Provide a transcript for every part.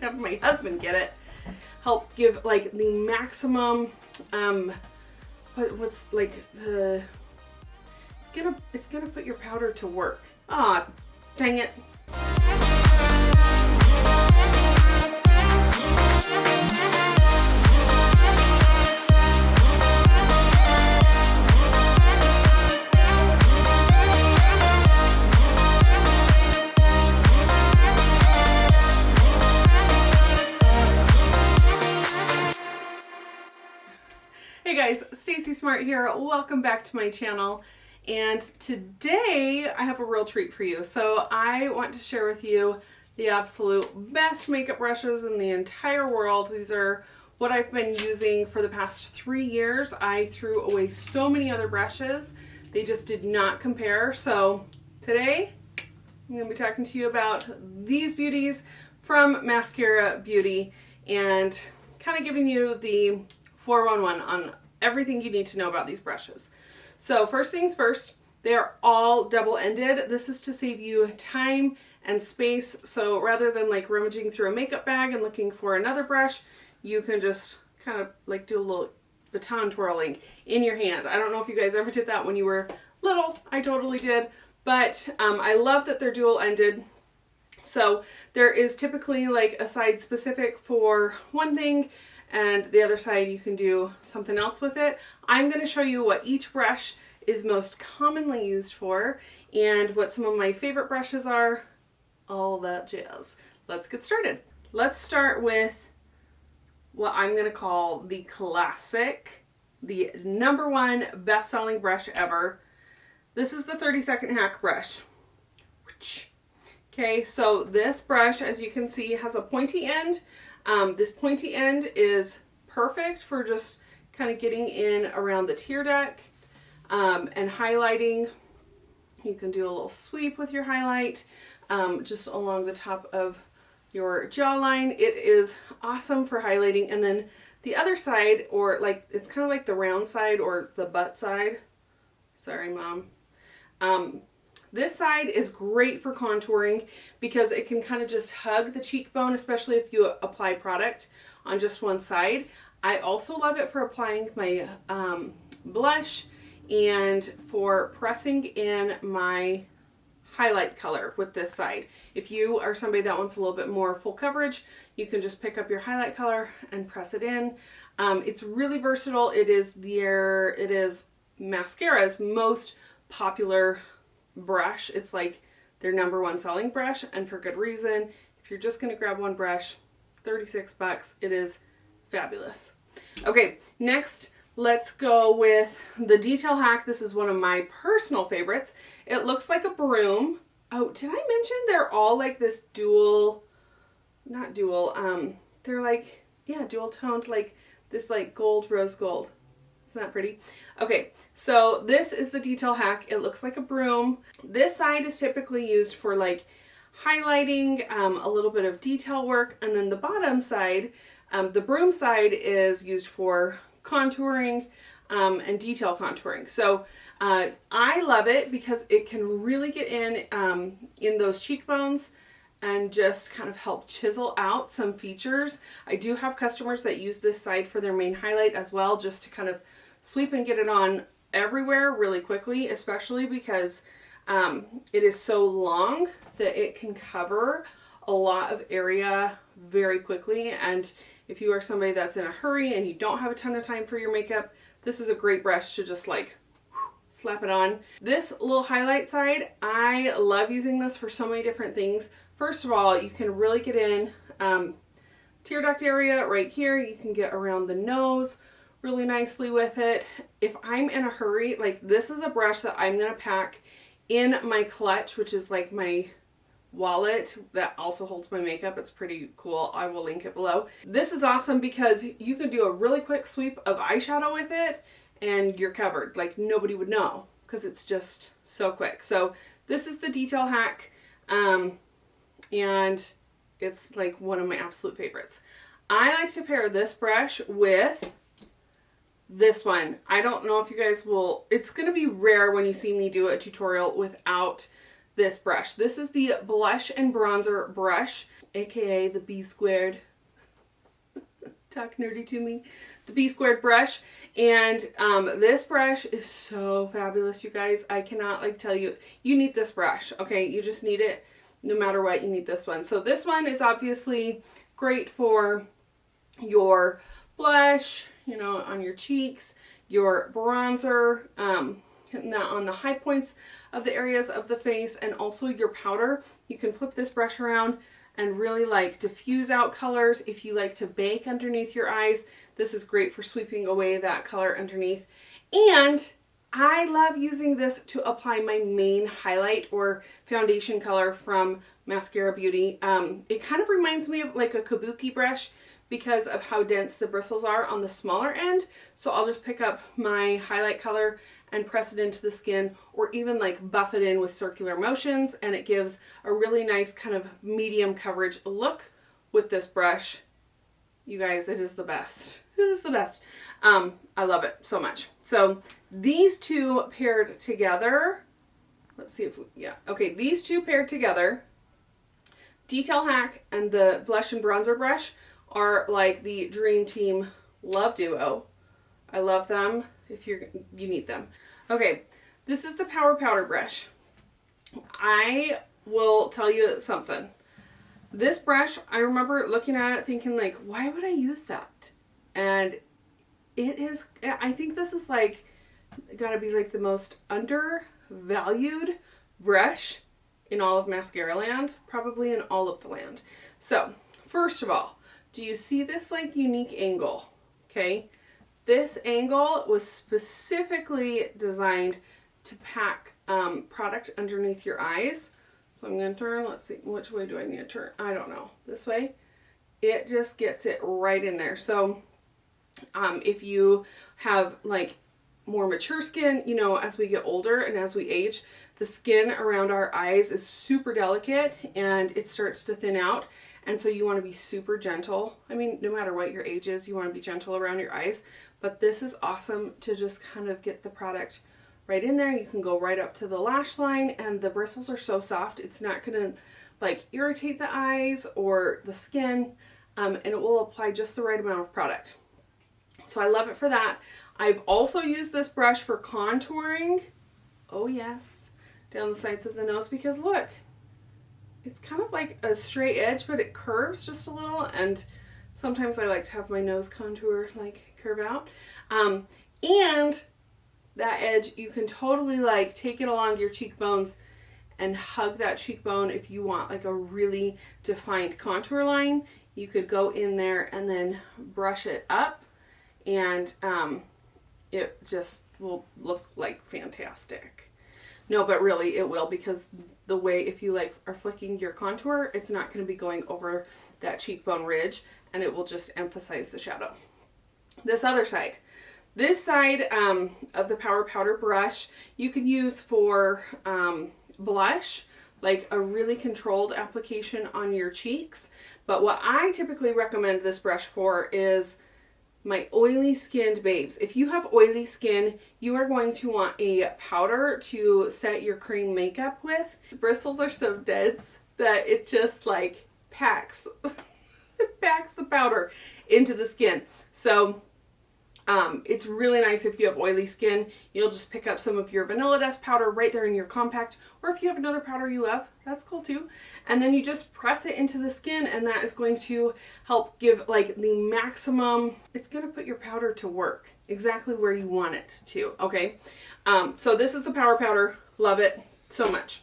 have my husband get it. Help give like the maximum, what's like the, it's gonna put your powder to work. Ah, dang it. Hey guys, Stacy Smart here. Welcome back to my channel. And today I have a real treat for you. So I want to share with you the absolute best makeup brushes in the entire world. These are what I've been using for the past 3 years. I threw away so many other brushes. They just did not compare. So today I'm going to be talking to you about these beauties from Maskcara Beauty and kind of giving you the 411 on everything you need to know about these brushes. So first things first, they are all double-ended. This is to save you time and space. So rather than like rummaging through a makeup bag and looking for another brush, you can just kind of like do a little baton twirling in your hand. I don't know if you guys ever did that when you were little. I totally did. But I love that they're dual-ended. So there is typically like a side specific for one thing, and the other side you can do something else with it. I'm going to show you what each brush is most commonly used for and what some of my favorite brushes are, all that jazz. Let's get started. Let's start with what I'm going to call the classic, the #1 best-selling brush ever. This is the Second HAC brush. Okay, so this brush, as you can see, has a pointy end. This pointy end is perfect for just kind of getting in around the tear duct and highlighting. You can do a little sweep with your highlight just along the top of your jawline. It is awesome for highlighting. And then the other side, or like it's kind of like the round side or the butt side. Sorry, Mom. This side is great for contouring because it can kind of just hug the cheekbone, especially if you apply product on just one side. I also love it for applying my blush and for pressing in my highlight color with this side. If you are somebody that wants a little bit more full coverage, you can just pick up your highlight color and press it in. It's really versatile. It is Maskcara's most popular brush. It's like their #1 selling brush, and for good reason. If you're just going to grab one brush, $36, it is fabulous. Okay, next let's go with the Detail Hac. This is one of my personal favorites. It looks like a broom. Oh, did I mention they're all like this dual, not dual, they're like, yeah, dual toned, like this like gold, rose gold. Isn't that pretty? Okay, so this is the Detail Hac. It looks like a broom. This side is typically used for like highlighting, a little bit of detail work, and then the bottom side, the broom side, is used for contouring and detail contouring. So I love it because it can really get in those cheekbones and just kind of help chisel out some features. I do have customers that use this side for their main highlight as well, just to kind of sweep and get it on everywhere really quickly, especially because it is so long that it can cover a lot of area very quickly. And if you are somebody that's in a hurry and you don't have a ton of time for your makeup, this is a great brush to just like slap it on. This little highlight side, I love using this for so many different things. First of all, you can really get in tear duct area right here. You can get around the nose really nicely with it. If I'm in a hurry, like this is a brush that I'm going to pack in my clutch, which is like my wallet that also holds my makeup. It's pretty cool. I will link it below. This is awesome because you can do a really quick sweep of eyeshadow with it and you're covered. Like nobody would know because it's just so quick. So this is the Detail Hac. And it's like one of my absolute favorites. I like to pair this brush with this one. I don't know if you guys will, it's going to be rare when you see me do a tutorial without this brush. This is the Blush and Bronzer Brush, aka the B squared. Talk nerdy to me. The B squared brush. And this brush is so fabulous, you guys. I cannot like tell you, you need this brush, okay? You just need it no matter what, you need this one. So this one is obviously great for your blush, you know, on your cheeks, your bronzer, hitting that on the high points of the areas of the face, and also your powder. You can flip this brush around and really like diffuse out colors. If you like to bake underneath your eyes, this is great for sweeping away that color underneath. And I love using this to apply my main highlight or foundation color from Maskcara Beauty. It kind of reminds me of like a kabuki brush because of how dense the bristles are on the smaller end. So I'll just pick up my highlight color and press it into the skin, or even like buff it in with circular motions, and it gives a really nice kind of medium coverage look with this brush. You guys, it is the best. It is the best. I love it so much. So these two paired together, let's see if we, yeah, okay, these two paired together, Detail Hac and the Blush and Bronzer Brush are like the dream team love duo. I love them. If you need them. Okay, this is the Power Powder Brush. I will tell you something. This brush, I remember looking at it thinking like, why would I use that? And it is, I think this is like, gotta be like the most undervalued brush in all of mascara land, probably in all of the land. So, first of all, do you see this like unique angle? Okay. This angle was specifically designed to pack product underneath your eyes. So I'm going to turn, let's see, which way do I need to turn? I don't know. This way? It just gets it right in there. So if you have like more mature skin, you know, as we get older and as we age, the skin around our eyes is super delicate and it starts to thin out. And so you want to be super gentle. I mean, no matter what your age is, you want to be gentle around your eyes. But this is awesome to just kind of get the product right in there. You can go right up to the lash line, and the bristles are so soft, it's not going to like irritate the eyes or the skin, and it will apply just the right amount of product. So I love it for that. I've also used this brush for contouring. Oh yes, down the sides of the nose, because look, it's kind of like a straight edge, but it curves just a little, and sometimes I like to have my nose contour like curve out. And that edge, you can totally like take it along your cheekbones and hug that cheekbone if you want like a really defined contour line. You could go in there and then brush it up, and it just will look like fantastic. No, but really it will, because the way, if you like are flicking your contour, it's not going to be going over that cheekbone ridge, and it will just emphasize the shadow. This other side. This side of the Power Powder Brush, you can use for blush, like a really controlled application on your cheeks. But what I typically recommend this brush for is my oily skinned babes. If you have oily skin, you are going to want a powder to set your cream makeup with. The bristles are so dense that it just like packs, it packs the powder into the skin. So it's really nice if you have oily skin. You'll just pick up some of your Vanilla Dust powder right there in your compact, or if you have another powder you love, that's cool too. And then you just press it into the skin, and that is going to help give like the maximum, it's going to put your powder to work exactly where you want it to, okay? So this is the Power Powder. Love it so much.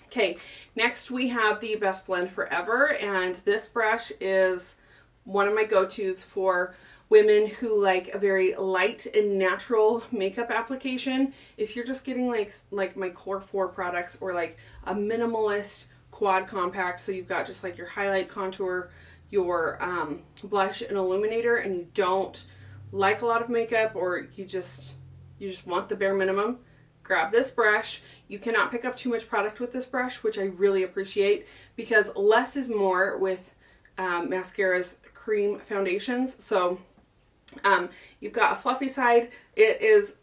Okay, next we have the Best Blend Forever, and this brush is one of my go-tos for women who like a very light and natural makeup application. If you're just getting like my core 4 products, or like a minimalist quad compact, so you've got just like your highlight, contour, your blush and illuminator, and you don't like a lot of makeup, or you just want the bare minimum, grab this brush. You cannot pick up too much product with this brush, which I really appreciate, because less is more with Maskcara's cream foundations. So you've got a fluffy side. It is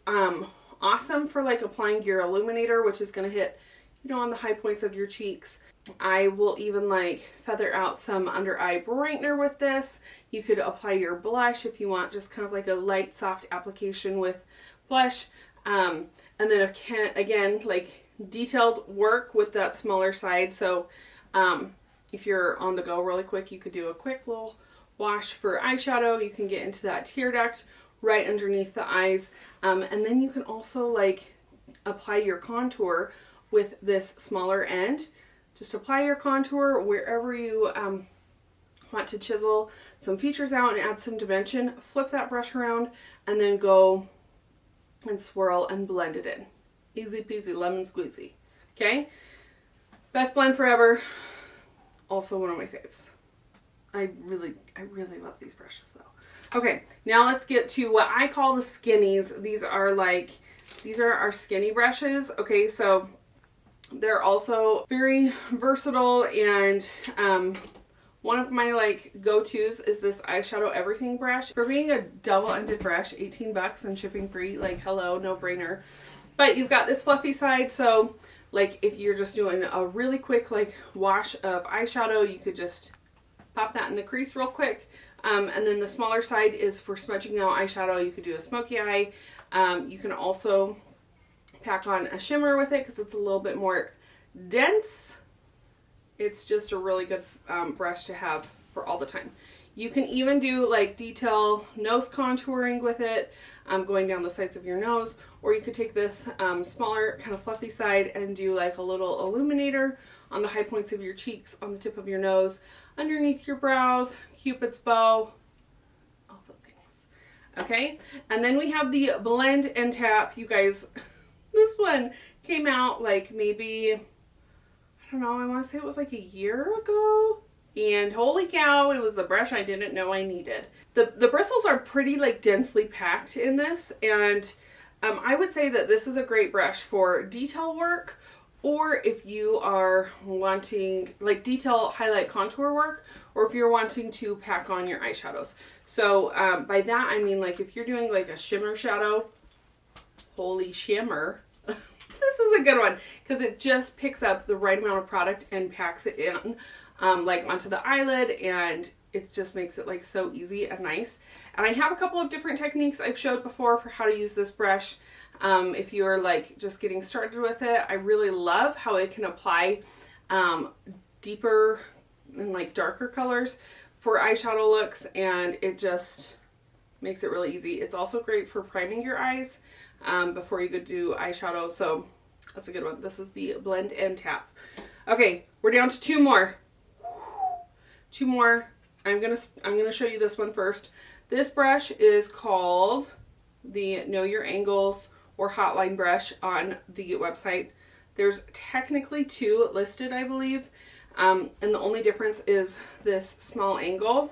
awesome for like applying your illuminator, which is going to hit you know, on the high points of your cheeks. I will even like feather out some under eye brightener with this. You could apply your blush if you want, just kind of like a light, soft application with blush. And then again, like detailed work with that smaller side. So if you're on the go really quick, you could do a quick little wash for eyeshadow. You can get into that tear duct right underneath the eyes. And then you can also like apply your contour with this smaller end. Just apply your contour wherever you want to chisel some features out and add some dimension. Flip that brush around and then go and swirl and blend it in. Easy peasy lemon squeezy. Okay? Best blend forever. Also one of my faves. I really love these brushes though. Okay, now let's get to what I call the Skinnies. These are our skinny brushes. Okay, so they're also very versatile, and one of my like go-tos is this eyeshadow everything brush. For being a double-ended brush, 18 bucks and shipping free, like hello, no brainer. But you've got this fluffy side, so like if you're just doing a really quick like wash of eyeshadow, you could just pop that in the crease real quick. And then the smaller side is for smudging out eyeshadow. You could do a smoky eye. You can also pack on a shimmer with it because it's a little bit more dense. It's just a really good brush to have for all the time. You can even do like detail nose contouring with it, going down the sides of your nose, or you could take this smaller kind of fluffy side and do like a little illuminator on the high points of your cheeks, on the tip of your nose, underneath your brows, Cupid's bow, all the things. Okay, and then we have the blend and tap. You guys, this one came out like maybe, I don't know, I want to say it was like a year ago. And holy cow, it was the brush I didn't know I needed. The bristles are pretty like densely packed in this. And I would say that this is a great brush for detail work, or if you are wanting like detail highlight contour work, or if you're wanting to pack on your eyeshadows. So by that I mean like if you're doing like a shimmer shadow, holy shimmer, this is a good one because it just picks up the right amount of product and packs it in like onto the eyelid, and it just makes it like so easy and nice. And I have a couple of different techniques I've showed before for how to use this brush. If you're like just getting started with it, I really love how it can apply deeper and like darker colors for eyeshadow looks, and it just makes it really easy. It's also great for priming your eyes before you go do eyeshadow, so that's a good one. This is the blend and tap. Okay, we're down to two more. Two more. I'm gonna show you this one first. This brush is called the Know Your Angles or Hotline brush on the website. There's technically two listed, I believe, and the only difference is this small angle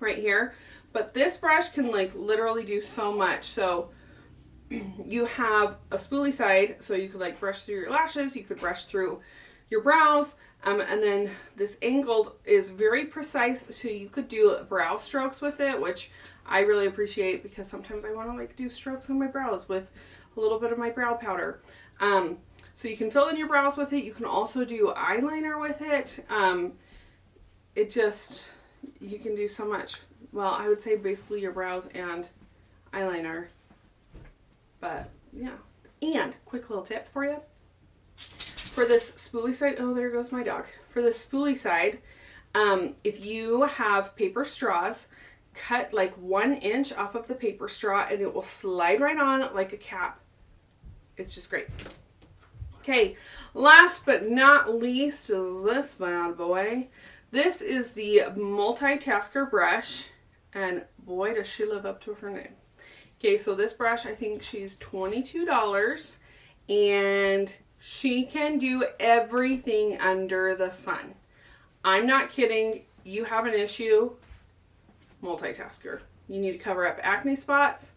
right here. But this brush can like literally do so much. So you have a spoolie side, so you could like brush through your lashes, you could brush through your brows, and then this angled is very precise, so you could do brow strokes with it, which I really appreciate because sometimes I want to like do strokes on my brows with a little bit of my brow powder. So you can fill in your brows with it. You can also do eyeliner with it. It just, you can do so much. Well, I would say basically your brows and eyeliner. But yeah. And quick little tip for you. For this spoolie side, oh, there goes my dog. For the spoolie side, if you have paper straws, cut like 1 inch off of the paper straw and it will slide right on like a cap. It's just great. Okay, last but not least is this bad boy. This is the Multitasker brush, and boy does she live up to her name. Okay, so this brush, I think she's $22, and she can do everything under the sun. I'm not kidding. You have an issue, Multitasker. You need to cover up acne spots,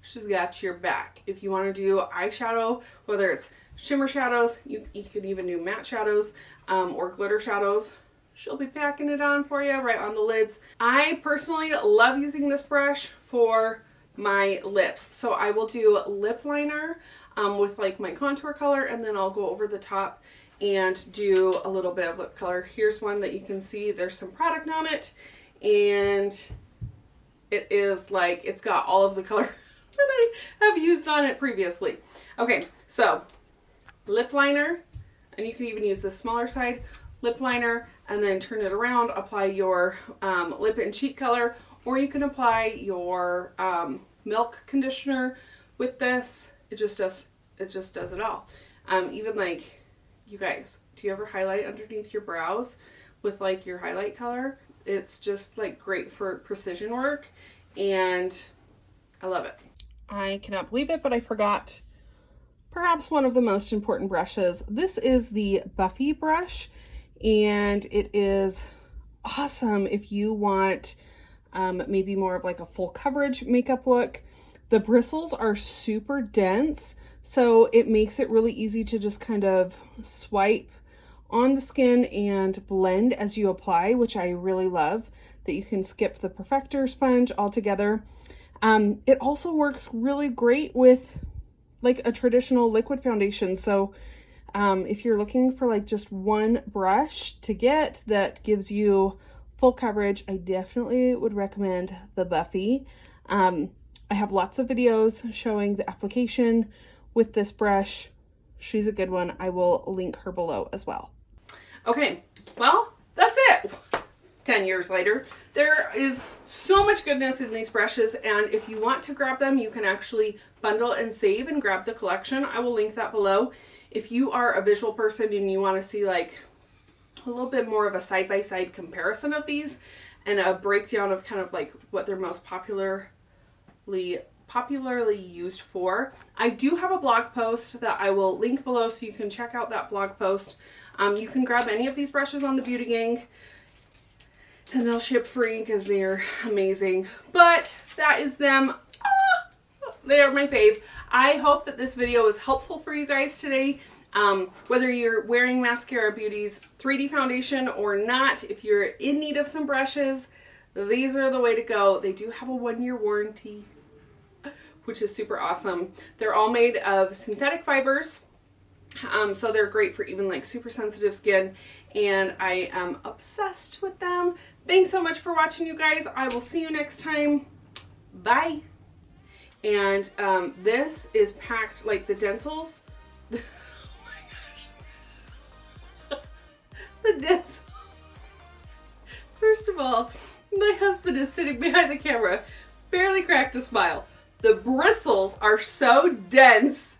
she's got your back. If you want to do eyeshadow, whether it's shimmer shadows, you can even do matte shadows or glitter shadows, she'll be packing it on for you right on the lids. I personally love using this brush for my lips. So I will do lip liner. with like my contour color, and then I'll go over the top and do a little bit of lip color. Here's one that you can see there's some product on it, and it is like, it's got all of the color that I have used on it previously. Okay, so lip liner, and you can even use the smaller side, lip liner, and then turn it around, apply your lip and cheek color, or you can apply your milk conditioner with this. It just does it all. Even like, you guys, do you ever highlight underneath your brows with like your highlight color? It's just like great for precision work, and I love it. I cannot believe it, but I forgot perhaps one of the most important brushes. This is the Buffy brush, and it is awesome if you want maybe more of like a full coverage makeup look. The bristles are super dense, so it makes it really easy to just kind of swipe on the skin and blend as you apply, which I really love, that you can skip the perfector sponge altogether. It also works really great with like a traditional liquid foundation. So if you're looking for like just one brush to get that gives you full coverage, I definitely would recommend the Buffy. I have lots of videos showing the application with this brush. She's a good one. I will link her below as well. Okay, well, that's it. 10 years later, there is so much goodness in these brushes, and if you want to grab them, you can actually bundle and save and grab the collection. I will link that below. If you are a visual person and you want to see like a little bit more of a side-by-side comparison of these and a breakdown of kind of like what they're most popularly used for, I do have a blog post that I will link below, so you can check out that blog post. You can grab any of these brushes on the Beauty Gang, and they'll ship free because they're amazing. But that is them. They are my fave. I hope that this video was helpful for you guys today. Whether you're wearing Maskcara Beauty's 3D foundation or not, if you're in need of some brushes, these are the way to go. They do have a 1-year warranty, which is super awesome. They're all made of synthetic fibers. So they're great for even like super sensitive skin, and I am obsessed with them. Thanks so much for watching, you guys. I will see you next time. Bye. And this is packed like the dentals. Oh my gosh. The dentals. First of all, my husband is sitting behind the camera, barely cracked a smile. The bristles are so dense.